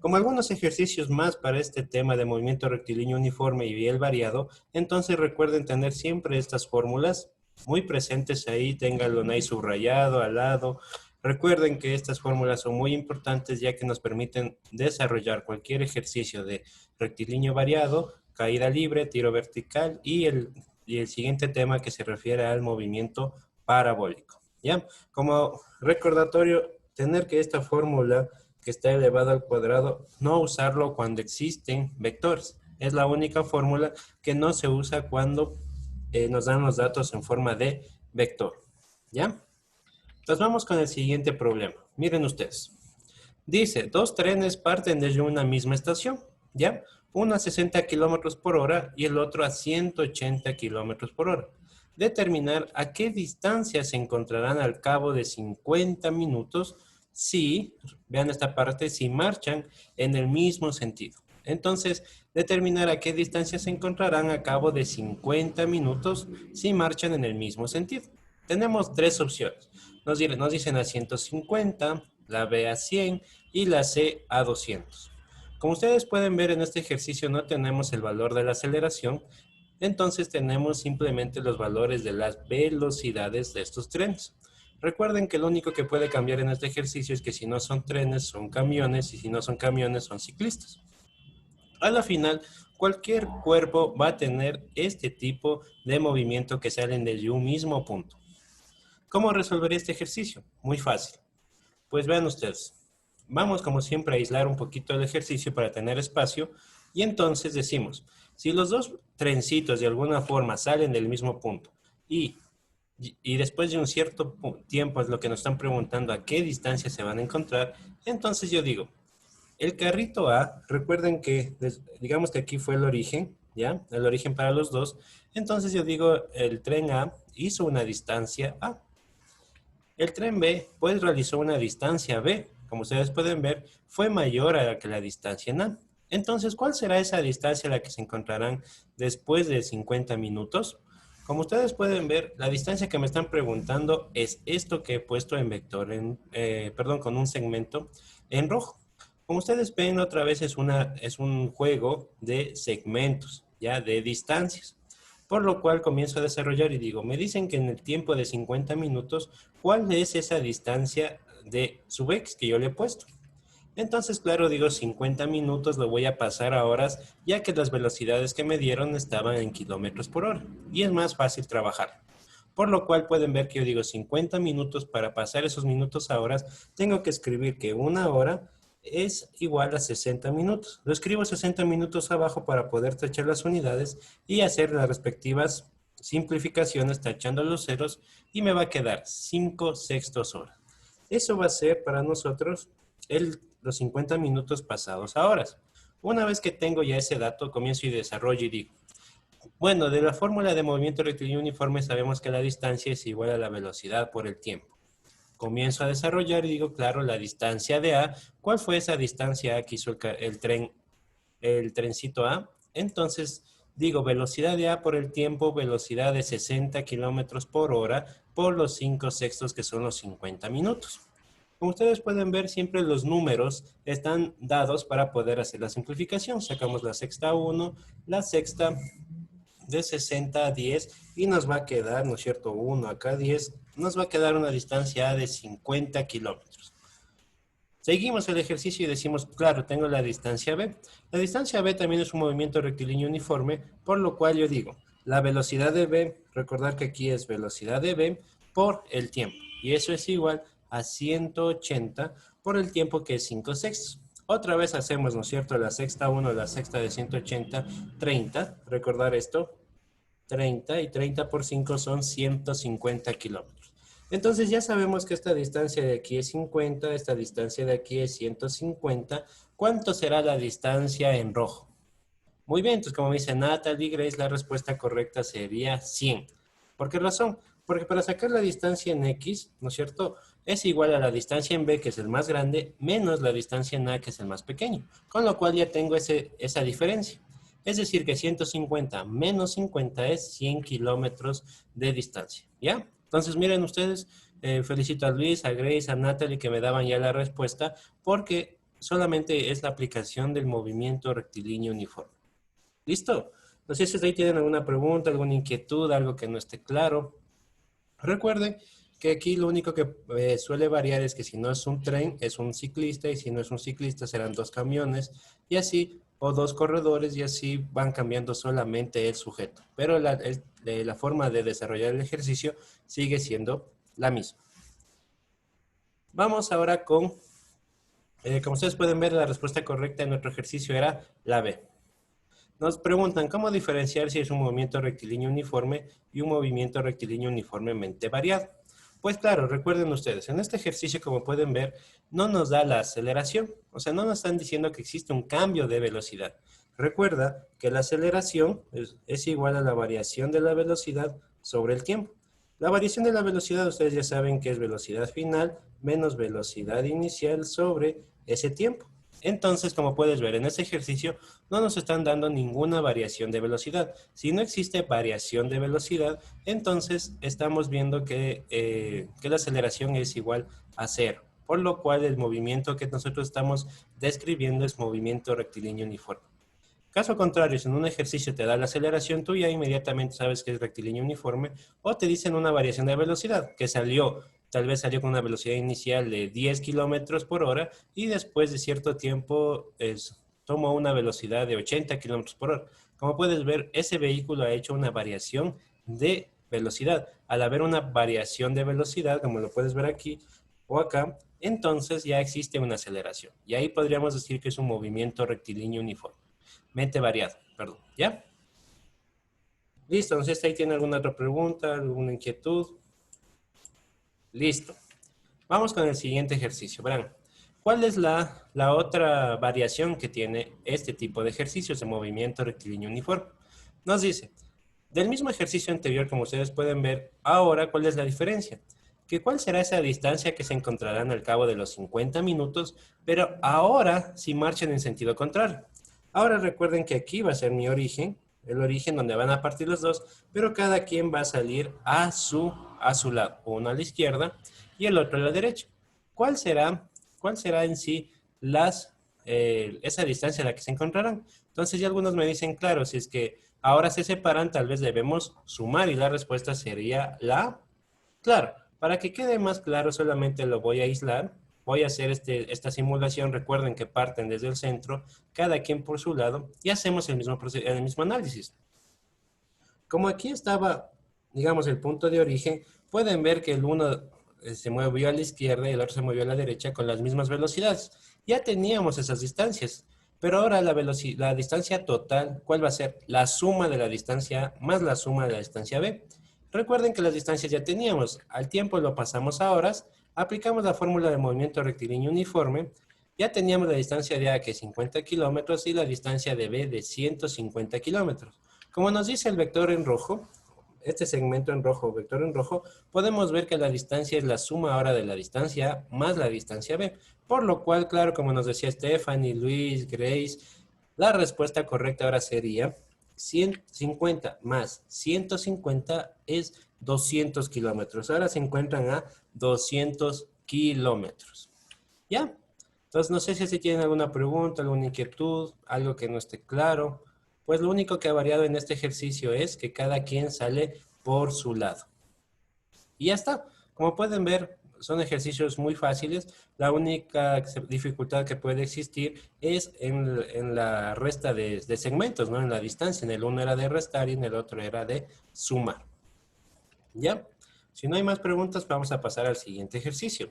Como algunos ejercicios más para este tema de movimiento rectilíneo uniforme y el variado, entonces recuerden tener siempre estas fórmulas muy presentes ahí, ténganlo ahí subrayado al lado. Recuerden que estas fórmulas son muy importantes ya que nos permiten desarrollar cualquier ejercicio de rectilíneo variado, caída libre, tiro vertical y el siguiente tema que se refiere al movimiento parabólico. ¿Ya? Como recordatorio, tener que esta fórmula que está elevado al cuadrado, no usarlo cuando existen vectores. Es la única fórmula que no se usa cuando nos dan los datos en forma de vector. ¿Ya? Entonces vamos con el siguiente problema. Miren ustedes. Dice, dos trenes parten desde una misma estación, ¿ya? Uno a 60 kilómetros por hora y el otro a 180 kilómetros por hora. Determinar a qué distancia se encontrarán al cabo de 50 minutos si, vean esta parte, si marchan en el mismo sentido. Entonces, determinar a qué distancia se encontrarán a cabo de 50 minutos si marchan en el mismo sentido. Tenemos tres opciones. Nos dicen a 150, la B a 100 y la C a 200. Como ustedes pueden ver en este ejercicio no tenemos el valor de la aceleración, entonces tenemos simplemente los valores de las velocidades de estos trenes. Recuerden que lo único que puede cambiar en este ejercicio es que si no son trenes, son camiones, y si no son camiones, son ciclistas. A la final, cualquier cuerpo va a tener este tipo de movimiento que salen desde un mismo punto. ¿Cómo resolver este ejercicio? Muy fácil. Pues vean ustedes, vamos como siempre a aislar un poquito el ejercicio para tener espacio y entonces decimos, si los dos trencitos de alguna forma salen del mismo punto y después de un cierto tiempo es lo que nos están preguntando a qué distancia se van a encontrar, entonces yo digo, el carrito A, recuerden que digamos que aquí fue el origen, ¿ya? El origen para los dos, entonces yo digo, el tren A hizo una distancia A. El tren B pues realizó una distancia B, como ustedes pueden ver, fue mayor a la que la distancia en A. Entonces, ¿cuál será esa distancia a la que se encontrarán después de 50 minutos? Como ustedes pueden ver, la distancia que me están preguntando es esto que he puesto en vector, perdón, con un segmento en rojo. Como ustedes ven, otra vez es un juego de segmentos, ya de distancias. Por lo cual comienzo a desarrollar y digo, me dicen que en el tiempo de 50 minutos, ¿cuál es esa distancia de sub x que yo le he puesto? Entonces, claro, digo 50 minutos lo voy a pasar a horas, ya que las velocidades que me dieron estaban en kilómetros por hora. Y es más fácil trabajar. Por lo cual pueden ver que yo digo 50 minutos, para pasar esos minutos a horas, tengo que escribir que una hora es igual a 60 minutos. Lo escribo 60 minutos abajo para poder tachar las unidades y hacer las respectivas simplificaciones tachando los ceros y me va a quedar 5 sextos hora. Eso va a ser para nosotros los 50 minutos pasados a horas. Una vez que tengo ya ese dato, comienzo y desarrollo y digo, bueno, de la fórmula de movimiento rectilíneo uniforme sabemos que la distancia es igual a la velocidad por el tiempo. Comienzo a desarrollar y digo, claro, la distancia de A. ¿Cuál fue esa distancia A que hizo el trencito A? Entonces, digo, velocidad de A por el tiempo, velocidad de 60 kilómetros por hora por los 5 sextos que son los 50 minutos. Como ustedes pueden ver, siempre los números están dados para poder hacer la simplificación. Sacamos la sexta 1, la sexta de 60 a 10 y nos va a quedar, ¿no es cierto? 1 acá 10, nos va a quedar una distancia de 50 kilómetros. Seguimos el ejercicio y decimos, claro, tengo la distancia B. La distancia B también es un movimiento rectilíneo uniforme, por lo cual yo digo, la velocidad de B, recordar que aquí es velocidad de B por el tiempo. Y eso es igual a 180 por el tiempo que es 5 sextos. Otra vez hacemos, ¿no es cierto? La sexta 1, la sexta de 180, 30. Recordar esto, 30 y 30 por 5 son 150 kilómetros. Entonces ya sabemos que esta distancia de aquí es 50, esta distancia de aquí es 150. ¿Cuánto será la distancia en rojo? Muy bien, entonces como me dice Natalie Grace, la respuesta correcta sería 100. ¿Por qué razón? Porque para sacar la distancia en X, ¿no es cierto? Es igual a la distancia en B, que es el más grande, menos la distancia en A, que es el más pequeño. Con lo cual ya tengo esa diferencia. Es decir, que 150 menos 50 es 100 kilómetros de distancia. ¿Ya? Entonces miren ustedes, felicito a Luis, a Grace, a Natalie que me daban ya la respuesta, porque solamente es la aplicación del movimiento rectilíneo uniforme. ¿Listo? No sé si ahí tienen alguna pregunta, alguna inquietud, algo que no esté claro. Recuerden que aquí lo único que suele variar es que si no es un tren, es un ciclista, y si no es un ciclista, serán dos camiones, y así, o dos corredores, y así van cambiando solamente el sujeto. Pero la forma de desarrollar el ejercicio sigue siendo la misma. Vamos ahora con, como ustedes pueden ver, la respuesta correcta en nuestro ejercicio era la B. Nos preguntan cómo diferenciar si es un movimiento rectilíneo uniforme y un movimiento rectilíneo uniformemente variado. Pues claro, recuerden ustedes, en este ejercicio, como pueden ver, no nos da la aceleración, o sea, no nos están diciendo que existe un cambio de velocidad. Recuerda que la aceleración es igual a la variación de la velocidad sobre el tiempo. La variación de la velocidad, ustedes ya saben que es velocidad final menos velocidad inicial sobre ese tiempo. Entonces, como puedes ver en este ejercicio, no nos están dando ninguna variación de velocidad. Si no existe variación de velocidad, entonces estamos viendo que la aceleración es igual a cero, por lo cual el movimiento que nosotros estamos describiendo es movimiento rectilíneo uniforme. Caso contrario, si en un ejercicio te da la aceleración, tú ya inmediatamente sabes que es rectilíneo uniforme, o te dicen una variación de velocidad, que tal vez salió con una velocidad inicial de 10 kilómetros por hora y después de cierto tiempo tomó una velocidad de 80 kilómetros por hora. Como puedes ver, ese vehículo ha hecho una variación de velocidad. Al haber una variación de velocidad, como lo puedes ver aquí o acá, entonces ya existe una aceleración. Y ahí podríamos decir que es un movimiento rectilíneo uniforme. Mente variado, perdón, ¿ya? Listo, no sé si ahí tiene alguna otra pregunta, alguna inquietud. Listo. Vamos con el siguiente ejercicio. Verán, ¿cuál es la otra variación que tiene este tipo de ejercicios de movimiento rectilíneo uniforme? Nos dice, del mismo ejercicio anterior, como ustedes pueden ver, ahora, ¿cuál es la diferencia? Que cuál será esa distancia que se encontrarán al cabo de los 50 minutos, pero ahora si marchan en sentido contrario. Ahora recuerden que aquí va a ser mi origen, el origen donde van a partir los dos, pero cada quien va a salir a su lado, uno a la izquierda y el otro a la derecha. ¿Cuál será, cuál será en sí esa distancia a la que se encontrarán? Entonces ya algunos me dicen, claro, si es que ahora se separan, tal vez debemos sumar y la respuesta sería la... Claro, para que quede más claro solamente lo voy a aislar. Voy a hacer esta simulación. Recuerden que parten desde el centro, cada quien por su lado, y hacemos el mismo análisis. Como aquí estaba, digamos, el punto de origen, pueden ver que el uno se movió a la izquierda y el otro se movió a la derecha con las mismas velocidades. Ya teníamos esas distancias, pero ahora la distancia total, ¿cuál va a ser? La suma de la distancia A más la suma de la distancia B. Recuerden que las distancias ya teníamos, al tiempo lo pasamos a horas, aplicamos la fórmula de movimiento rectilíneo uniforme, ya teníamos la distancia de A que es 50 kilómetros y la distancia de B de 150 kilómetros. Como nos dice el vector en rojo, este segmento en rojo, vector en rojo, podemos ver que la distancia es la suma ahora de la distancia A más la distancia B. Por lo cual, claro, como nos decía Stephanie, Luis, Grace, la respuesta correcta ahora sería 150 más 150 es 200 kilómetros. Ahora se encuentran a 200 kilómetros. ¿Ya? Entonces, no sé si tienen alguna pregunta, alguna inquietud, algo que no esté claro. Pues lo único que ha variado en este ejercicio es que cada quien sale por su lado. Y ya está. Como pueden ver, son ejercicios muy fáciles. La única dificultad que puede existir es en la resta de segmentos, ¿no? En la distancia. En el uno era de restar y en el otro era de sumar. ¿Ya? Si no hay más preguntas, vamos a pasar al siguiente ejercicio.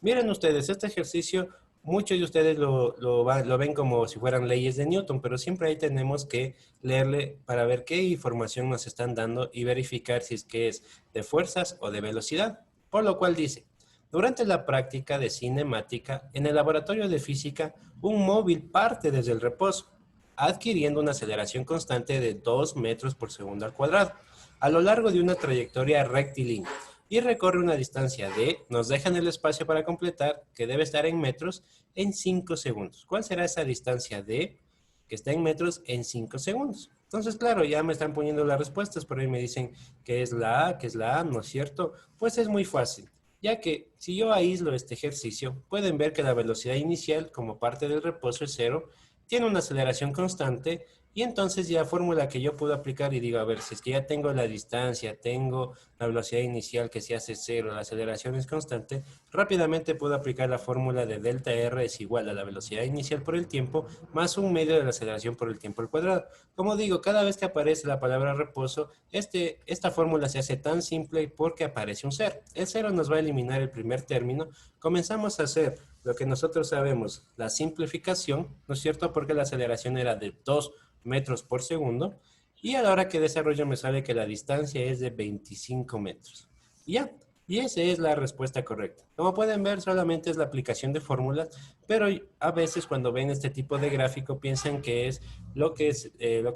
Miren ustedes, este ejercicio, muchos de ustedes lo ven como si fueran leyes de Newton, pero siempre ahí tenemos que leerle para ver qué información nos están dando y verificar si es que es de fuerzas o de velocidad. Por lo cual dice, durante la práctica de cinemática, en el laboratorio de física, un móvil parte desde el reposo, adquiriendo una aceleración constante de 2 metros por segundo al cuadrado, a lo largo de una trayectoria rectilínea y recorre una distancia de, nos dejan el espacio para completar, que debe estar en metros, en 5 segundos. ¿Cuál será esa distancia de, que está en metros, en 5 segundos? Entonces, claro, ya me están poniendo las respuestas, por ahí me dicen que es la A, ¿no es cierto? Pues es muy fácil. ya que si yo aíslo este ejercicio, pueden ver que la velocidad inicial como parte del reposo es cero, tiene una aceleración constante y entonces ya la fórmula que yo puedo aplicar y digo, a ver, si es que ya tengo la distancia, tengo la velocidad inicial que se hace cero, la aceleración es constante, rápidamente puedo aplicar la fórmula de delta R es igual a la velocidad inicial por el tiempo más un medio de la aceleración por el tiempo al cuadrado. Como digo, cada vez que aparece la palabra reposo, esta fórmula se hace tan simple porque aparece un cero. El cero nos va a eliminar el primer término. Comenzamos a hacer lo que nosotros sabemos, la simplificación, ¿no es cierto? Porque la aceleración era de 2 metros por segundo. Y a la hora que desarrollo me sale que la distancia es de 25 metros. Ya, y esa es la respuesta correcta. Como pueden ver, solamente es la aplicación de fórmulas, pero a veces cuando ven este tipo de gráfico piensan que es lo que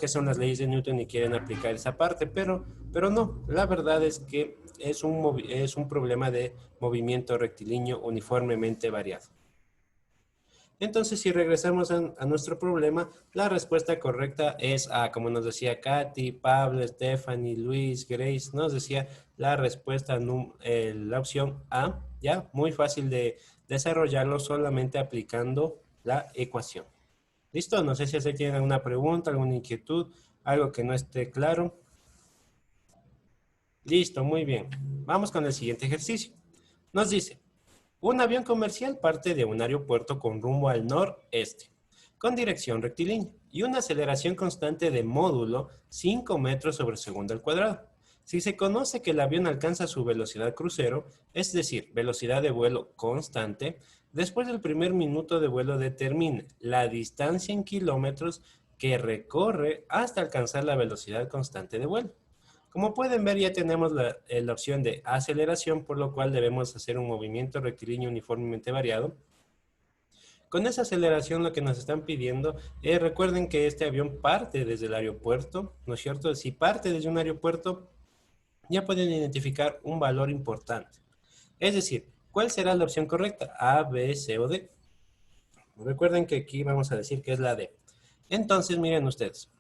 son las leyes de Newton y quieren aplicar esa parte, pero no. La verdad es que es un problema de movimiento rectilíneo uniformemente variado. Entonces, si regresamos a nuestro problema, la respuesta correcta es A, como nos decía Katy, Pablo, Stephanie, Luis, Grace, nos decía la respuesta, la opción A, ya, muy fácil de desarrollarlo solamente aplicando la ecuación. ¿Listo? No sé si se tienen alguna pregunta, alguna inquietud, algo que no esté claro. Listo, muy bien. Vamos con el siguiente ejercicio. Nos dice, un avión comercial parte de un aeropuerto con rumbo al noreste, con dirección rectilínea y una aceleración constante de módulo 5 metros sobre segundo al cuadrado. Si se conoce que el avión alcanza su velocidad crucero, es decir, velocidad de vuelo constante, después del primer minuto de vuelo determine la distancia en kilómetros que recorre hasta alcanzar la velocidad constante de vuelo. Como pueden ver, ya tenemos la opción de aceleración, por lo cual debemos hacer un movimiento rectilíneo uniformemente variado. Con esa aceleración lo que nos están pidiendo es, recuerden que este avión parte desde el aeropuerto, ¿no es cierto? Si parte desde un aeropuerto, ya pueden identificar un valor importante. Es decir, ¿cuál será la opción correcta? A, B, C o D. Recuerden que aquí vamos a decir que es la D. Entonces, miren ustedes.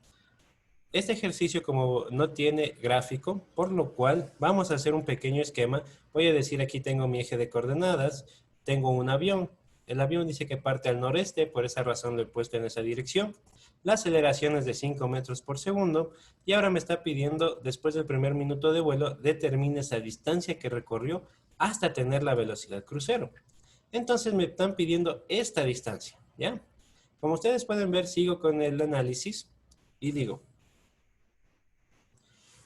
Este ejercicio como no tiene gráfico, por lo cual vamos a hacer un pequeño esquema. Voy a decir aquí tengo mi eje de coordenadas, tengo un avión. El avión dice que parte al noreste, por esa razón lo he puesto en esa dirección. La aceleración es de 5 metros por segundo y ahora me está pidiendo, después del primer minuto de vuelo, determine esa distancia que recorrió hasta tener la velocidad crucero. Entonces me están pidiendo esta distancia, ¿ya? Como ustedes pueden ver, sigo con el análisis y digo,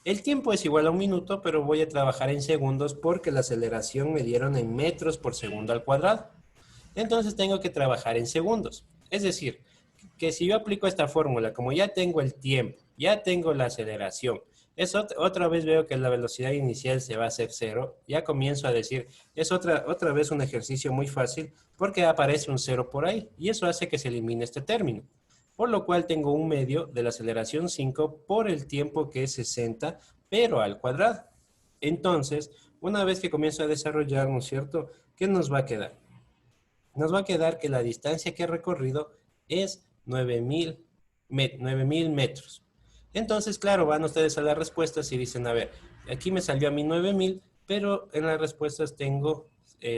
el tiempo es igual a un minuto, pero voy a trabajar en segundos porque la aceleración me dieron en metros por segundo al cuadrado. Entonces tengo que trabajar en segundos. Es decir, que si yo aplico esta fórmula, como ya tengo el tiempo, ya tengo la aceleración, otra vez veo que la velocidad inicial se va a hacer cero, ya comienzo a decir, es otra vez un ejercicio muy fácil porque aparece un cero por ahí y eso hace que se elimine este término, por lo cual tengo un medio de la aceleración 5 por el tiempo que es 60, pero al cuadrado. Entonces, una vez que comienzo a desarrollar, ¿no es cierto? ¿Qué nos va a quedar? Nos va a quedar que la distancia que he recorrido es 9000 metros. Entonces, claro, van ustedes a las respuestas y dicen, a ver, aquí me salió a mí 9000, pero en las respuestas tengo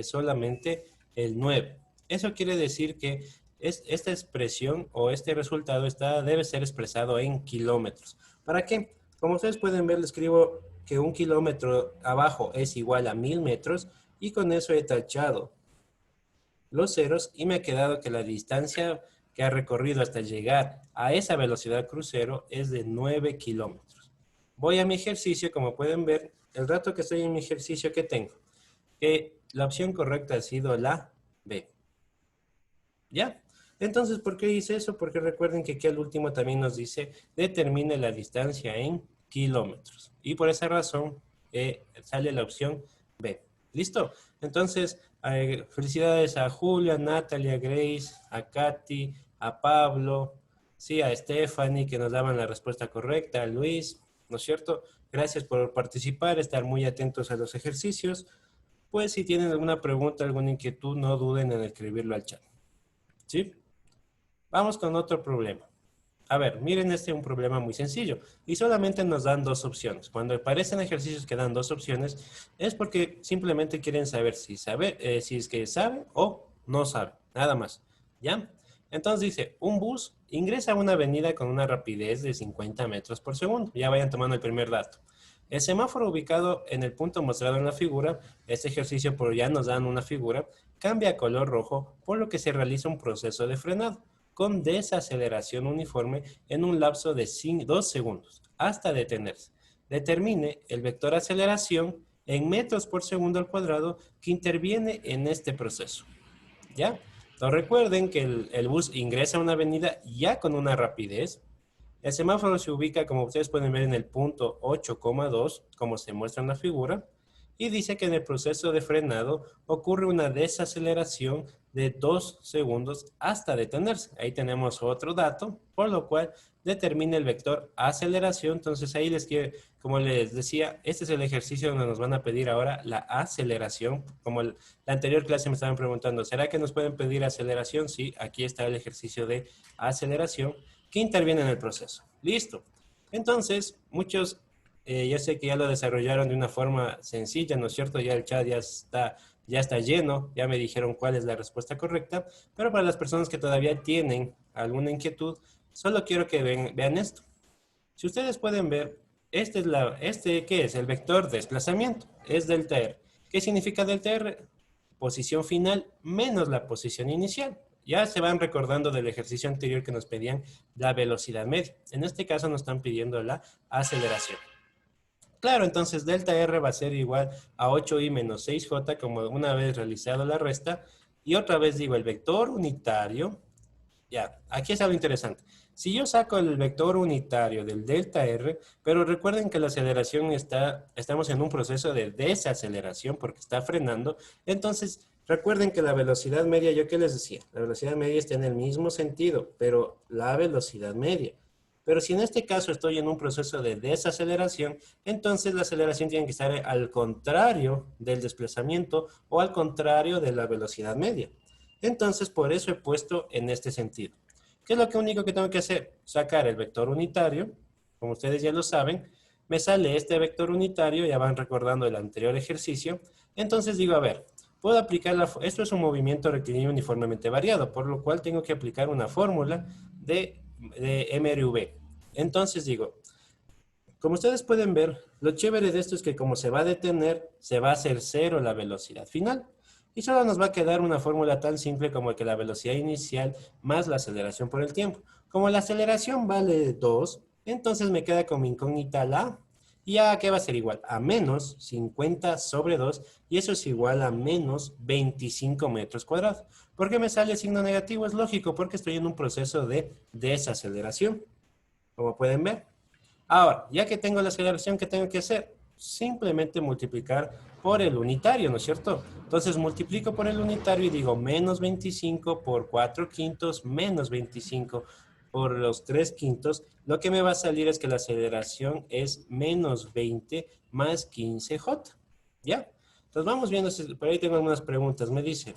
solamente el 9. Eso quiere decir que esta expresión o este resultado debe ser expresado en kilómetros. ¿Para qué? Como ustedes pueden ver, le escribo que un kilómetro abajo es igual a 1000 metros y con eso he tachado los ceros y me ha quedado que la distancia que ha recorrido hasta llegar a esa velocidad crucero es de 9 kilómetros. Voy a mi ejercicio, como pueden ver, el rato que estoy en mi ejercicio que tengo, que la opción correcta ha sido la B. ¿Ya? Entonces, ¿por qué hice eso? Porque recuerden que aquí al último también nos dice determine la distancia en kilómetros. Y por esa razón sale la opción B. ¿Listo? Entonces, felicidades a Julia, a Natalia, a Grace, a Katy, a Pablo, sí, a Stephanie, que nos daban la respuesta correcta, a Luis, ¿no es cierto? Gracias por participar, estar muy atentos a los ejercicios. Pues si tienen alguna pregunta, alguna inquietud, no duden en escribirlo al chat. ¿Sí? Vamos con otro problema. A ver, miren este es un problema muy sencillo y solamente nos dan dos opciones. Cuando aparecen ejercicios que dan dos opciones es porque simplemente quieren saber si es que sabe o no sabe, nada más. ¿Ya? Entonces dice, un bus ingresa a una avenida con una rapidez de 50 metros por segundo. Ya vayan tomando el primer dato. El semáforo ubicado en el punto mostrado en la figura, este ejercicio por ya nos dan una figura, cambia a color rojo, por lo que se realiza un proceso de frenado con desaceleración uniforme en un lapso de 2 segundos, hasta detenerse. Determine el vector aceleración en metros por segundo al cuadrado que interviene en este proceso. ¿Ya? Entonces recuerden que el bus ingresa a una avenida ya con una rapidez. El semáforo se ubica, como ustedes pueden ver, en el punto 8,2, como se muestra en la figura, y dice que en el proceso de frenado ocurre una desaceleración de 2 segundos hasta detenerse. Ahí tenemos otro dato, por lo cual determina el vector aceleración. Entonces ahí como les decía, este es el ejercicio donde nos van a pedir ahora la aceleración. Como la anterior clase me estaban preguntando, ¿será que nos pueden pedir aceleración? Sí, aquí está el ejercicio de aceleración que interviene en el proceso. Listo. Entonces, muchos, yo sé que ya lo desarrollaron de una forma sencilla, ¿no es cierto? Ya el chat ya está lleno, ya me dijeron cuál es la respuesta correcta, pero para las personas que todavía tienen alguna inquietud, solo quiero que vean esto. Si ustedes pueden ver, ¿qué es? El vector de desplazamiento, es delta R. ¿Qué significa delta R? Posición final menos la posición inicial. Ya se van recordando del ejercicio anterior que nos pedían la velocidad media. En este caso nos están pidiendo la aceleración. Claro, entonces delta R va a ser igual a 8i menos 6j, como una vez realizado la resta. Y otra vez digo, el vector unitario, ya, aquí es algo interesante. Si yo saco el vector unitario del delta R, pero recuerden que la aceleración estamos en un proceso de desaceleración porque está frenando, entonces recuerden que la velocidad media, ¿yo qué les decía? La velocidad media está en el mismo sentido, pero la velocidad media. Pero si en este caso estoy en un proceso de desaceleración, entonces la aceleración tiene que estar al contrario del desplazamiento o al contrario de la velocidad media. Entonces, por eso he puesto en este sentido. ¿Qué es lo único que tengo que hacer? Sacar el vector unitario, como ustedes ya lo saben, me sale este vector unitario, ya van recordando el anterior ejercicio, entonces digo, a ver, puedo aplicar esto es un movimiento rectilíneo uniformemente variado, por lo cual tengo que aplicar una fórmula de MRV. Entonces digo, como ustedes pueden ver, lo chévere de esto es que como se va a detener, se va a hacer cero la velocidad final. Y solo nos va a quedar una fórmula tan simple como que la velocidad inicial más la aceleración por el tiempo. Como la aceleración vale 2, entonces me queda como incógnita la y a qué va a ser igual a menos 50 sobre 2 y eso es igual a menos 25 metros cuadrados. ¿Por qué me sale signo negativo? Es lógico porque estoy en un proceso de desaceleración, como pueden ver. Ahora, ya que tengo la aceleración, ¿qué tengo que hacer? Simplemente multiplicar por el unitario, ¿no es cierto? Entonces multiplico por el unitario y digo menos 25 por 4 quintos menos 25 por los 3 quintos. Lo que me va a salir es que la aceleración es menos 20 más 15j. ¿Ya? Entonces vamos viendo, por ahí tengo algunas preguntas. Me dice,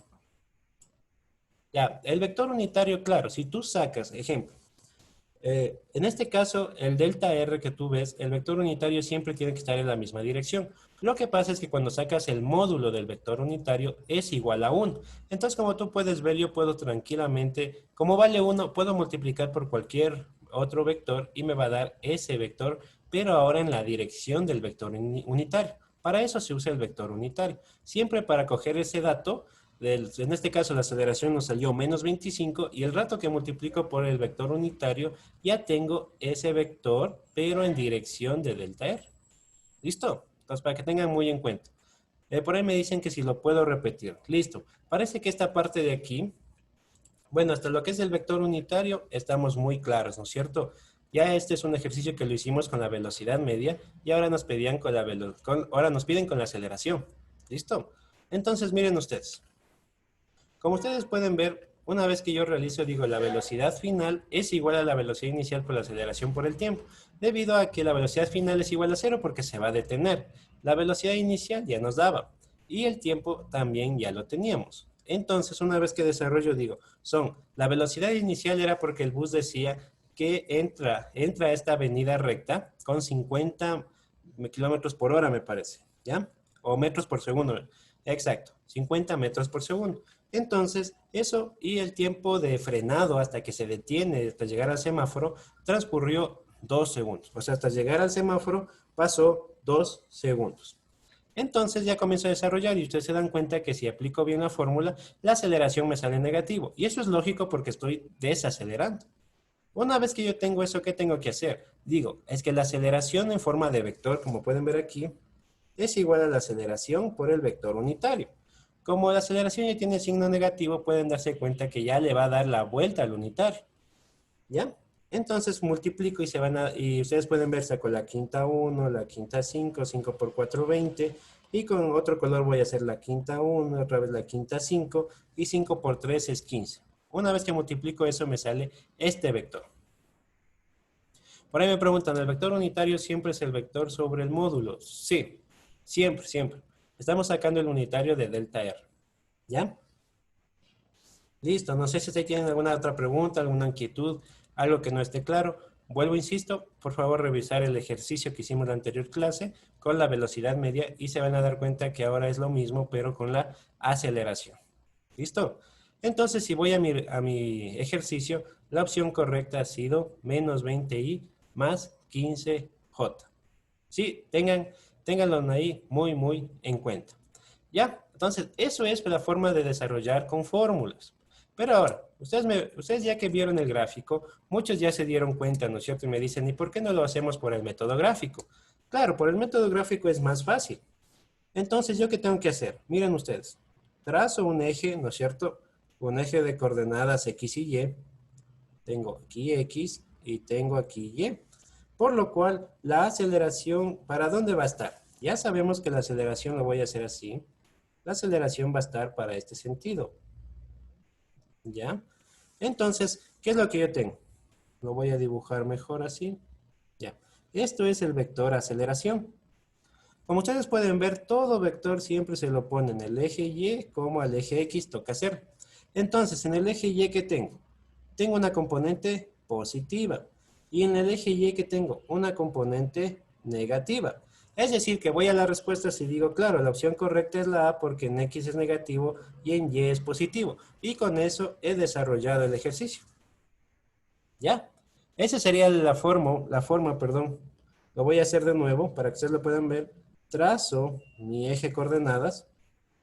ya, el vector unitario, claro, si tú sacas, ejemplo, en este caso, el delta R que tú ves, el vector unitario siempre tiene que estar en la misma dirección. Lo que pasa es que cuando sacas el módulo del vector unitario es igual a 1. Entonces, como tú puedes ver, yo puedo tranquilamente, como vale 1, puedo multiplicar por cualquier otro vector y me va a dar ese vector, pero ahora en la dirección del vector unitario. Para eso se usa el vector unitario. Siempre para coger ese dato, en este caso la aceleración nos salió menos 25 y el rato que multiplico por el vector unitario ya tengo ese vector pero en dirección de delta R. ¿Listo? Entonces para que tengan muy en cuenta. Por ahí me dicen que si lo puedo repetir. Listo. Parece que esta parte de aquí, bueno, hasta lo que es el vector unitario estamos muy claros, ¿no es cierto? Ya este es un ejercicio que lo hicimos con la velocidad media y ahora nos pedían ahora nos piden con la aceleración. ¿Listo? Entonces miren ustedes. Como ustedes pueden ver, una vez que yo realizo, digo, la velocidad final es igual a la velocidad inicial por la aceleración por el tiempo, debido a que la velocidad final es igual a cero porque se va a detener. La velocidad inicial ya nos daba y el tiempo también ya lo teníamos. Entonces, una vez que desarrollo, digo, la velocidad inicial era porque el bus decía que entra a esta avenida recta con 50 kilómetros por hora, me parece, ¿ya? O metros por segundo, exacto, 50 metros por segundo. Entonces, eso y el tiempo de frenado hasta que se detiene, hasta llegar al semáforo, transcurrió 2 segundos. O sea, hasta llegar al semáforo pasó 2 segundos. Entonces ya comienzo a desarrollar y ustedes se dan cuenta que si aplico bien la fórmula, la aceleración me sale negativo. Y eso es lógico porque estoy desacelerando. Una vez que yo tengo eso, ¿qué tengo que hacer? Digo, es que la aceleración en forma de vector, como pueden ver aquí, es igual a la aceleración por el vector unitario. Como la aceleración ya tiene signo negativo, pueden darse cuenta que ya le va a dar la vuelta al unitario. ¿Ya? Entonces multiplico y ustedes pueden ver, saco la quinta 1, la quinta 5, 5 por 4, 20, y con otro color voy a hacer la quinta 1, otra vez la quinta 5, y 5 por 3 es 15. Una vez que multiplico eso me sale este vector. Por ahí me preguntan, ¿el vector unitario siempre es el vector sobre el módulo? Sí, siempre, siempre. Estamos sacando el unitario de delta R. ¿Ya? Listo, no sé si ustedes tienen alguna otra pregunta, alguna inquietud, algo que no esté claro. Vuelvo, insisto, por favor revisar el ejercicio que hicimos en la anterior clase con la velocidad media y se van a dar cuenta que ahora es lo mismo, pero con la aceleración. ¿Listo? Entonces, si voy a mi ejercicio, la opción correcta ha sido menos 20i más 15j. Sí, ténganlo ahí muy en cuenta. ¿Ya? Entonces, eso es la forma de desarrollar con fórmulas. Pero ahora, ustedes ya que vieron el gráfico, muchos ya se dieron cuenta, ¿no es cierto? Y me dicen, ¿y por qué no lo hacemos por el método gráfico? Claro, por el método gráfico es más fácil. Entonces, ¿yo qué tengo que hacer? Miren ustedes, trazo un eje, ¿no es cierto? Un eje de coordenadas X y Y. Tengo aquí X y tengo aquí Y. Por lo cual, la aceleración, ¿para dónde va a estar? Ya sabemos que la aceleración lo voy a hacer así. La aceleración va a estar para este sentido. ¿Ya? Entonces, ¿qué es lo que yo tengo? Lo voy a dibujar mejor así. Ya. Esto es el vector aceleración. Como ustedes pueden ver, todo vector siempre se lo pone en el eje Y como al eje X toca hacer. Entonces, en el eje Y, ¿qué tengo? Tengo una componente positiva. Y en el eje Y, ¿qué tengo? Una componente negativa. Es decir, que voy a la respuesta si digo, claro, la opción correcta es la A porque en X es negativo y en Y es positivo. Y con eso he desarrollado el ejercicio. ¿Ya? Esa sería la forma, perdón. Lo voy a hacer de nuevo para que ustedes lo puedan ver. Trazo mi eje coordenadas.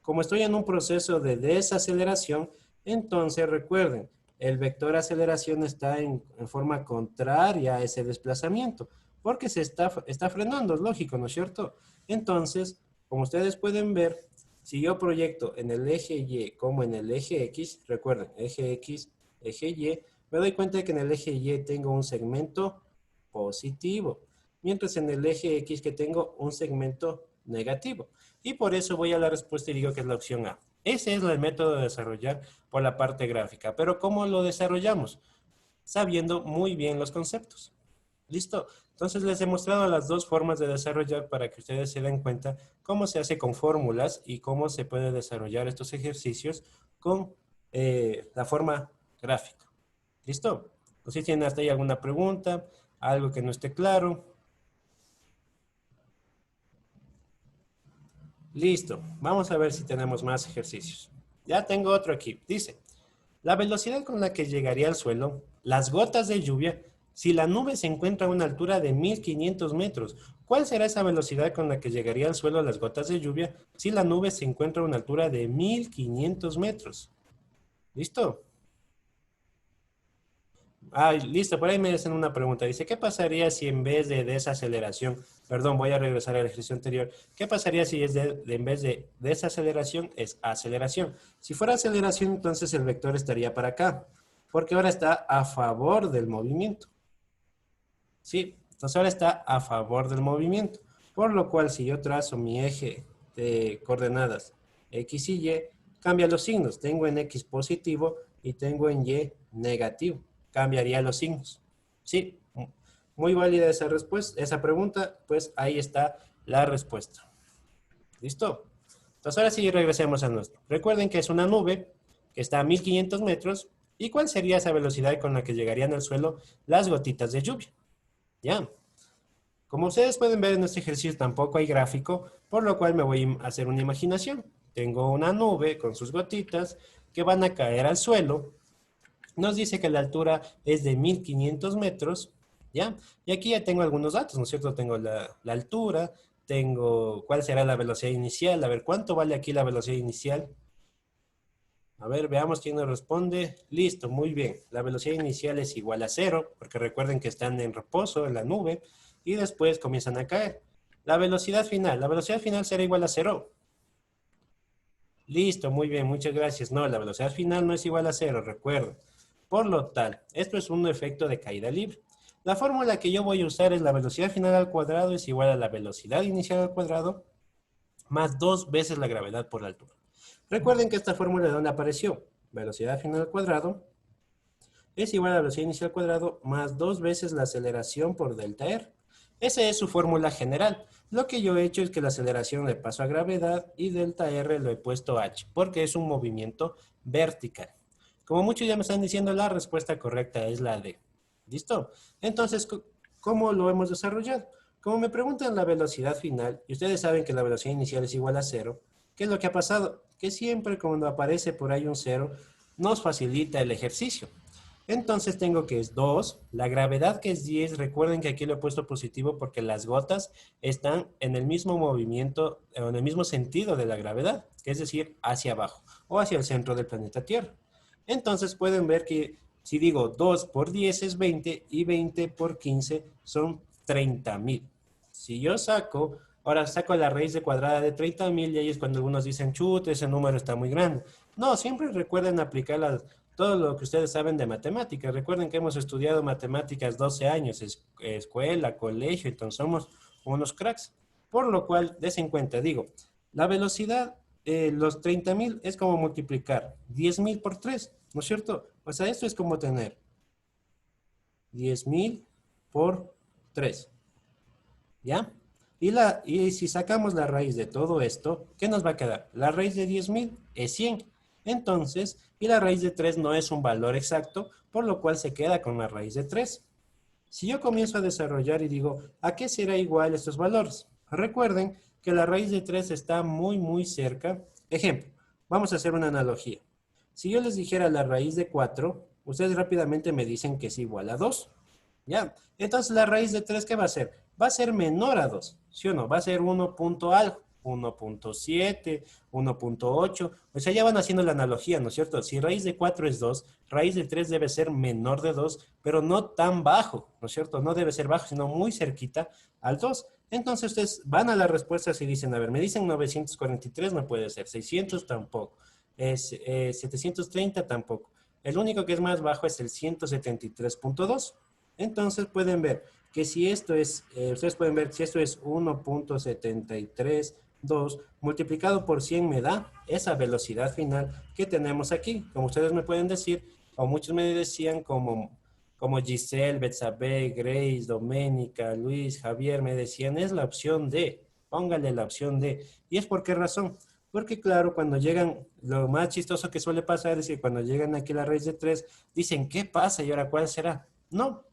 Como estoy en un proceso de desaceleración, entonces recuerden, el vector aceleración está en forma contraria a ese desplazamiento, porque se está frenando, es lógico, ¿no es cierto? Entonces, como ustedes pueden ver, si yo proyecto en el eje Y como en el eje X, recuerden, eje X, eje Y, me doy cuenta de que en el eje Y tengo un segmento positivo, mientras en el eje X que tengo un segmento negativo. Y por eso voy a la respuesta y digo que es la opción A. Ese es el método de desarrollar por la parte gráfica. Pero ¿cómo lo desarrollamos? Sabiendo muy bien los conceptos. ¿Listo? Entonces les he mostrado las dos formas de desarrollar para que ustedes se den cuenta cómo se hace con fórmulas y cómo se puede desarrollar estos ejercicios con la forma gráfica. ¿Listo? No sé si tienen hasta ahí alguna pregunta, algo que no esté claro. Listo. Vamos a ver si tenemos más ejercicios. Ya tengo otro aquí. Dice, la velocidad con la que llegaría al suelo, las gotas de lluvia, si la nube se encuentra a una altura de 1500 metros. ¿Cuál será esa velocidad con la que llegaría al suelo las gotas de lluvia si la nube se encuentra a una altura de 1500 metros? ¿Listo? Ah, listo, por ahí me hacen una pregunta. Dice, ¿qué pasaría si en vez de desaceleración, perdón, voy a regresar al ejercicio anterior, ¿qué pasaría si en vez de desaceleración es aceleración? Si fuera aceleración, entonces el vector estaría para acá, porque ahora está a favor del movimiento. ¿Sí? Entonces ahora está a favor del movimiento. Por lo cual, si yo trazo mi eje de coordenadas X y Y, cambia los signos. Tengo en X positivo y tengo en Y negativo. Cambiaría los signos. Sí, muy válida esa respuesta, esa pregunta, pues ahí está la respuesta. ¿Listo? Entonces ahora sí regresemos a nuestro. Recuerden que es una nube que está a 1500 metros ¿Y cuál sería esa velocidad con la que llegarían al suelo las gotitas de lluvia? ¿Ya? Como ustedes pueden ver en este ejercicio tampoco hay gráfico, por lo cual me voy a hacer una imaginación. Tengo una nube con sus gotitas que van a caer al suelo. Nos dice que la altura es de 1500 metros, ¿ya? Y aquí ya tengo algunos datos, ¿no es cierto? Tengo la altura, tengo cuál será la velocidad inicial, a ver, ¿cuánto vale aquí la velocidad inicial? A ver, veamos quién nos responde. Listo, muy bien. La velocidad inicial es igual a cero, porque recuerden que están en reposo en la nube y después comienzan a caer. La velocidad final será igual a cero. Listo, muy bien, muchas gracias. No, la velocidad final no es igual a cero, recuerden. Por lo tal, esto es un efecto de caída libre. La fórmula que yo voy a usar es la velocidad final al cuadrado es igual a la velocidad inicial al cuadrado más dos veces la gravedad por la altura. Recuerden que esta fórmula de dónde apareció. Velocidad final al cuadrado es igual a la velocidad inicial al cuadrado más dos veces la aceleración por delta R. Esa es su fórmula general. Lo que yo he hecho es que la aceleración le paso a gravedad y delta R lo he puesto H, porque es un movimiento vertical. Como muchos ya me están diciendo, la respuesta correcta es la D. ¿Listo? Entonces, ¿cómo lo hemos desarrollado? Como me preguntan la velocidad final, y ustedes saben que la velocidad inicial es igual a cero, ¿qué es lo que ha pasado? Que siempre cuando aparece por ahí un cero, nos facilita el ejercicio. Entonces tengo que es 2, la gravedad que es 10, recuerden que aquí lo he puesto positivo porque las gotas están en el mismo movimiento, o en el mismo sentido de la gravedad, que es decir, hacia abajo o hacia el centro del planeta Tierra. Entonces pueden ver que si digo 2 por 10 es 20 y 20 por 15 son 30.000. Si yo ahora saco la raíz de cuadrada de 30.000 y ahí es cuando algunos dicen, chute, ese número está muy grande. No, siempre recuerden aplicar todo lo que ustedes saben de matemáticas. Recuerden que hemos estudiado matemáticas 12 años, escuela, colegio, entonces somos unos cracks. Por lo cual, des en cuenta, digo, la velocidad, los 30.000 es como multiplicar 10.000 por 3, ¿no es cierto? O sea, esto es como tener 10.000 por 3, ¿ya? Y si sacamos la raíz de todo esto, ¿qué nos va a quedar? La raíz de 10.000 es 100. Entonces, y la raíz de 3 no es un valor exacto, por lo cual se queda con la raíz de 3. Si yo comienzo a desarrollar y digo, ¿a qué será igual estos valores? Recuerden que la raíz de 3 está muy, muy cerca. Ejemplo, vamos a hacer una analogía. Si yo les dijera la raíz de 4, ustedes rápidamente me dicen que es igual a 2. ¿Ya? Entonces la raíz de 3, ¿qué va a ser? Va a ser menor a 2, ¿sí o no? Va a ser 1 punto algo, 1.7, 1.8. O sea, ya van haciendo la analogía, ¿no es cierto? Si raíz de 4 es 2, raíz de 3 debe ser menor de 2, pero no tan bajo, ¿no es cierto? No debe ser bajo, sino muy cerquita al 2. Entonces ustedes van a las respuestas y dicen, a ver, me dicen 943, no puede ser, 600 tampoco, 730 tampoco. El único que es más bajo es el 173.2. Entonces pueden ver que si esto es, ustedes pueden ver si esto es 1.732 multiplicado por 100 me da esa velocidad final que tenemos aquí. Como ustedes me pueden decir, o muchos me decían como Giselle, Betsabe, Grace, Doménica, Luis, Javier, me decían, es la opción D, póngale la opción D. ¿Y es por qué razón? Porque claro, cuando llegan, lo más chistoso que suele pasar es que cuando llegan aquí a la raíz de 3, dicen, ¿qué pasa? ¿Y ahora cuál será? No,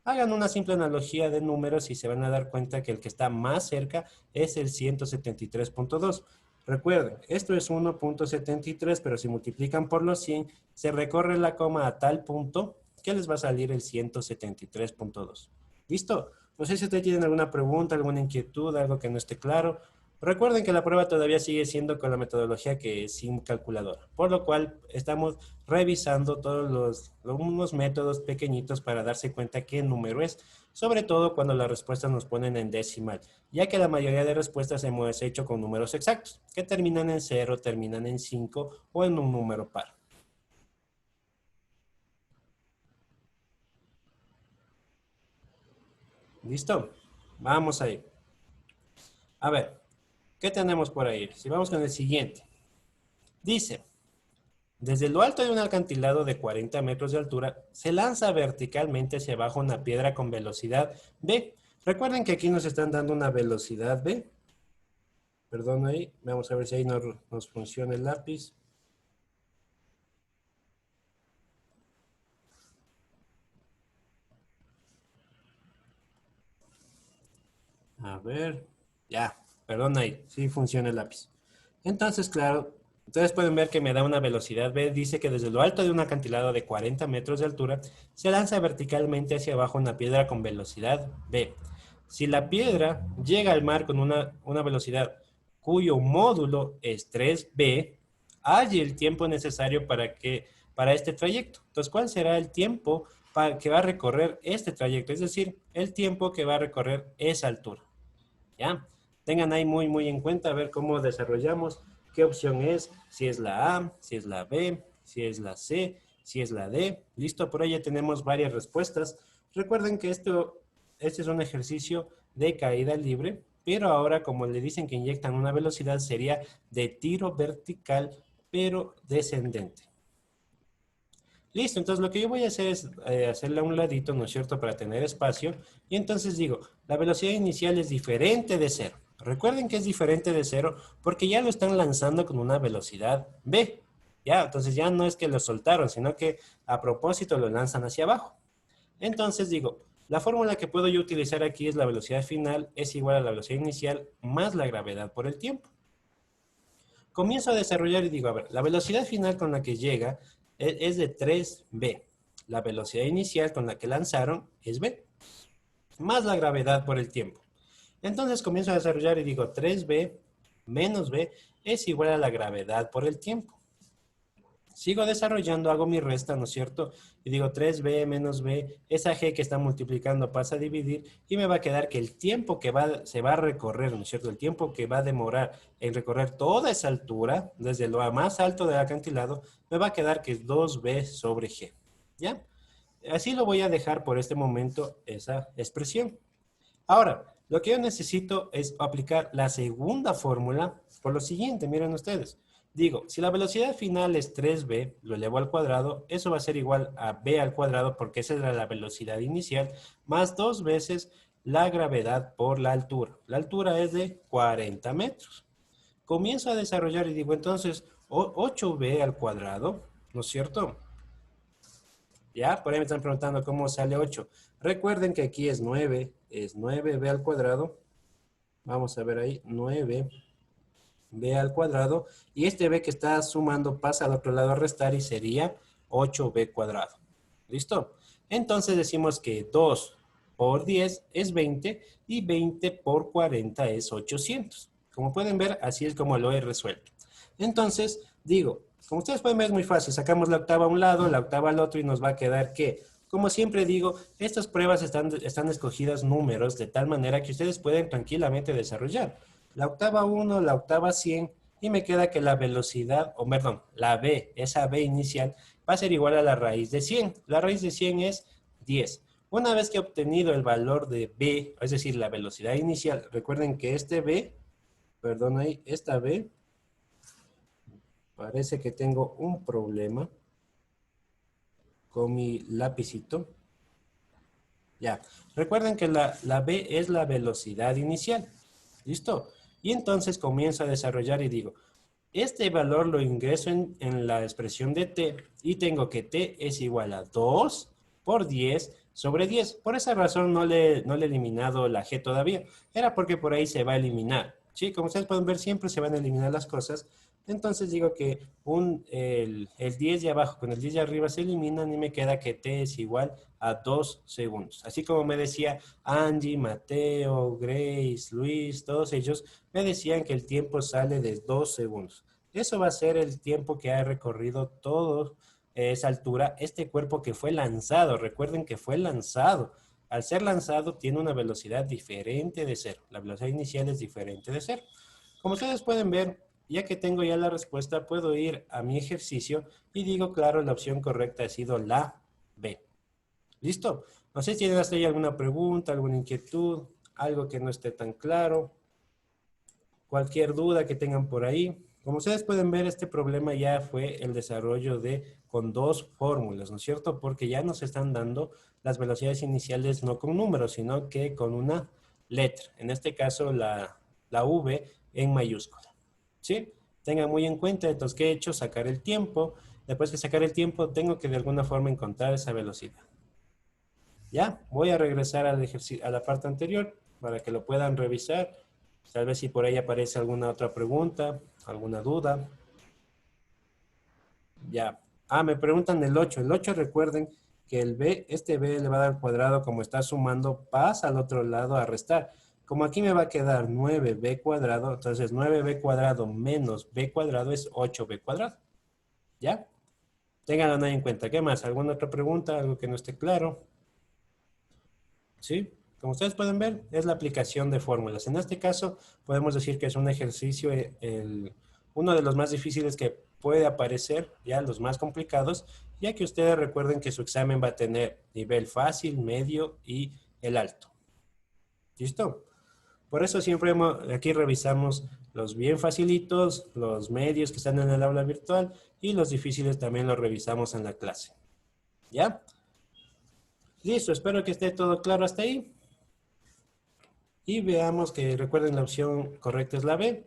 hagan una simple analogía de números y se van a dar cuenta que el que está más cerca es el 173.2. Recuerden, esto es 1.73, pero si multiplican por los 100, se recorre la coma a tal punto que les va a salir el 173.2. ¿Listo? No sé si ustedes tienen alguna pregunta, alguna inquietud, algo que no esté claro. Recuerden que la prueba todavía sigue siendo con la metodología que es sin calculadora, por lo cual estamos revisando todos unos métodos pequeñitos para darse cuenta qué número es, sobre todo cuando las respuestas nos ponen en decimal, ya que la mayoría de respuestas hemos hecho con números exactos, que terminan en 0, terminan en 5 o en un número par. ¿Listo? Vamos ahí. A ver, ¿qué tenemos por ahí? Si vamos con el siguiente. Dice, desde lo alto de un acantilado de 40 metros de altura, se lanza verticalmente hacia abajo una piedra con velocidad v. Recuerden que aquí nos están dando una velocidad v. Perdón ahí, vamos a ver si ahí nos funciona el lápiz. A ver, ya, perdón ahí, sí funciona el lápiz. Entonces, claro, ustedes pueden ver que me da una velocidad v. Dice que desde lo alto de un acantilado de 40 metros de altura se lanza verticalmente hacia abajo una piedra con velocidad v. Si la piedra llega al mar con una velocidad cuyo módulo es 3v, hay el tiempo necesario para este trayecto. Entonces, ¿cuál será el tiempo que va a recorrer este trayecto? Es decir, el tiempo que va a recorrer esa altura. ¿Ya? Tengan ahí muy en cuenta a ver cómo desarrollamos, qué opción es, si es la A, si es la B, si es la C, si es la D. Listo, por ahí ya tenemos varias respuestas. Recuerden que este es un ejercicio de caída libre, pero ahora como le dicen que inyectan una velocidad sería de tiro vertical, pero descendente. Listo, entonces lo que yo voy a hacer es hacerle a un ladito, ¿no es cierto?, para tener espacio. Y entonces digo, la velocidad inicial es diferente de cero. Recuerden que es diferente de cero porque ya lo están lanzando con una velocidad v. Ya, entonces ya no es que lo soltaron, sino que a propósito lo lanzan hacia abajo. Entonces digo, la fórmula que puedo yo utilizar aquí es la velocidad final es igual a la velocidad inicial más la gravedad por el tiempo. Comienzo a desarrollar y digo, a ver, la velocidad final con la que llega es de 3v. La velocidad inicial con la que lanzaron es v, más la gravedad por el tiempo. Entonces comienzo a desarrollar y digo, 3v menos v es igual a la gravedad por el tiempo. Sigo desarrollando, hago mi resta, ¿no es cierto? Y digo 3b menos b, esa g que está multiplicando pasa a dividir y me va a quedar que el tiempo que se va a recorrer, ¿no es cierto? El tiempo que va a demorar en recorrer toda esa altura, desde lo más alto del acantilado, me va a quedar que es 2b sobre g, ¿ya? Así lo voy a dejar por este momento esa expresión. Ahora, lo que yo necesito es aplicar la segunda fórmula por lo siguiente, miren ustedes. Digo, si la velocidad final es 3v, lo elevo al cuadrado, eso va a ser igual a v al cuadrado porque esa era la velocidad inicial, más 2 veces la gravedad por la altura. La altura es de 40 metros. Comienzo a desarrollar y digo entonces 8v al cuadrado, ¿no es cierto? Ya, por ahí me están preguntando cómo sale 8. Recuerden que aquí es 9v al cuadrado. Vamos a ver ahí, 9v al cuadrado. Y este v que está sumando pasa al otro lado a restar y sería 8v cuadrado. ¿Listo? Entonces decimos que 2 por 10 es 20 y 20 por 40 es 800. Como pueden ver, así es como lo he resuelto. Entonces, digo, como ustedes pueden ver, es muy fácil. Sacamos la octava a un lado, la octava al otro y nos va a quedar que, como siempre digo, estas pruebas están escogidas números de tal manera que ustedes pueden tranquilamente desarrollar. La octava 1, la octava 100 y me queda que la velocidad, o perdón, la b, esa b inicial, va a ser igual a la raíz de 100. La raíz de 100 es 10. Una vez que he obtenido el valor de b, es decir, la velocidad inicial, recuerden que este b, perdón ahí, esta b, parece que tengo un problema con mi lapicito. Ya, recuerden que la b es la velocidad inicial. ¿Listo? Y entonces comienzo a desarrollar y digo, este valor lo ingreso en la expresión de t y tengo que t es igual a 2 por 10 sobre 10. Por esa razón no le he eliminado la g todavía. Era porque por ahí se va a eliminar. ¿Sí? Como ustedes pueden ver, siempre se van a eliminar las cosas. Entonces digo que el 10 de abajo con el 10 de arriba se eliminan y me queda que t es igual a 2 segundos. Así como me decía Angie, Mateo, Grace, Luis, todos ellos me decían que el tiempo sale de 2 segundos. Eso va a ser el tiempo que ha recorrido todo esa altura, este cuerpo que fue lanzado. Recuerden que fue lanzado. Al ser lanzado tiene una velocidad diferente de cero. La velocidad inicial es diferente de cero. Como ustedes pueden ver, ya que tengo ya la respuesta, puedo ir a mi ejercicio y digo, claro, la opción correcta ha sido la B. ¿Listo? No sé si tienen hasta ahí alguna pregunta, alguna inquietud, algo que no esté tan claro, cualquier duda que tengan por ahí. Como ustedes pueden ver, este problema ya fue el desarrollo con dos fórmulas, ¿no es cierto? Porque ya nos están dando las velocidades iniciales no con números, sino que con una letra. En este caso, la V en mayúscula. ¿Sí? Tengan muy en cuenta, entonces, ¿qué he hecho? Sacar el tiempo. Después de sacar el tiempo, tengo que de alguna forma encontrar esa velocidad. Ya, voy a regresar al ejercicio, a la parte anterior para que lo puedan revisar. Tal vez si por ahí aparece alguna otra pregunta, alguna duda. Ya. Ah, me preguntan el 8. El 8 recuerden que el b, este b elevado al cuadrado, como está sumando, pasa al otro lado a restar. Como aquí me va a quedar 9b cuadrado, entonces 9b cuadrado menos b cuadrado es 8b cuadrado. ¿Ya? Ténganlo ahí en cuenta. ¿Qué más? ¿Alguna otra pregunta? ¿Algo que no esté claro? ¿Sí? Como ustedes pueden ver, es la aplicación de fórmulas. En este caso, podemos decir que es un ejercicio, uno de los más difíciles que puede aparecer, ya los más complicados, ya que ustedes recuerden que su examen va a tener nivel fácil, medio y el alto. ¿Listo? Por eso siempre aquí revisamos los bien facilitos, los medios que están en el aula virtual y los difíciles también los revisamos en la clase. ¿Ya? Listo, espero que esté todo claro hasta ahí. Y veamos que recuerden la opción correcta es la B.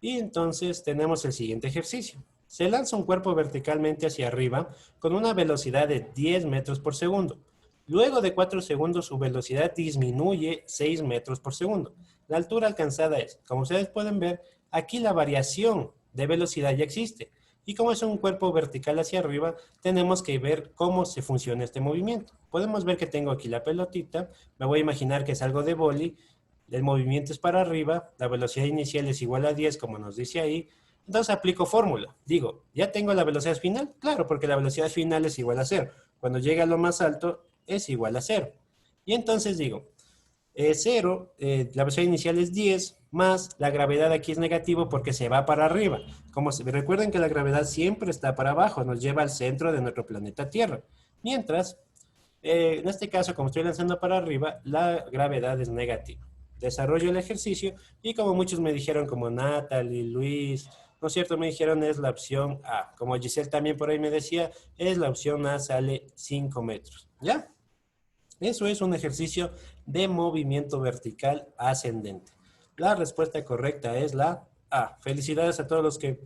Y entonces tenemos el siguiente ejercicio. Se lanza un cuerpo verticalmente hacia arriba con una velocidad de 10 metros por segundo. Luego de 4 segundos su velocidad disminuye 6 metros por segundo. La altura alcanzada es, como ustedes pueden ver, aquí la variación de velocidad ya existe. Y como es un cuerpo vertical hacia arriba, tenemos que ver cómo se funciona este movimiento. Podemos ver que tengo aquí la pelotita, me voy a imaginar que es algo de boli, el movimiento es para arriba, la velocidad inicial es igual a 10, como nos dice ahí, entonces aplico fórmula. Digo, ¿ya tengo la velocidad final? Claro, porque la velocidad final es igual a 0. Cuando llega a lo más alto, es igual a 0. Y entonces digo, 0, la velocidad inicial es 10, más la gravedad aquí es negativo porque se va para arriba. Recuerden que la gravedad siempre está para abajo, nos lleva al centro de nuestro planeta Tierra. Mientras, en este caso, como estoy lanzando para arriba, la gravedad es negativa. Desarrollo el ejercicio y como muchos me dijeron, como Natalie, Luis, ¿no es cierto? Me dijeron es la opción A. Como Giselle también por ahí me decía, es la opción A, sale 5 metros. ¿Ya? Eso es un ejercicio de movimiento vertical ascendente. La respuesta correcta es la A. Felicidades a todos los que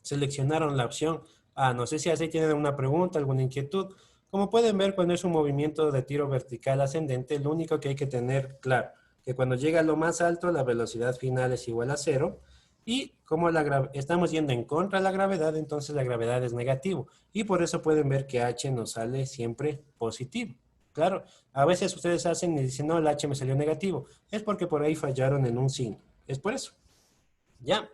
seleccionaron la opción A. No sé si así tienen una pregunta, alguna inquietud. Como pueden ver, cuando es un movimiento de tiro vertical ascendente, lo único que hay que tener claro, que cuando llega a lo más alto, la velocidad final es igual a 0. Y como estamos yendo en contra de la gravedad, entonces la gravedad es negativo. Y por eso pueden ver que H nos sale siempre positivo. Claro, a veces ustedes hacen y dicen, no, el H me salió negativo. Es porque por ahí fallaron en un signo. Es por eso. Ya,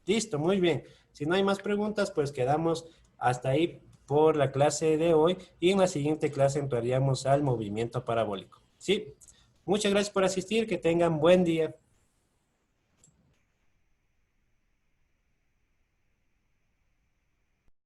listo, muy bien. Si no hay más preguntas, pues quedamos hasta ahí por la clase de hoy y en la siguiente clase entraríamos al movimiento parabólico. Sí, muchas gracias por asistir, que tengan buen día.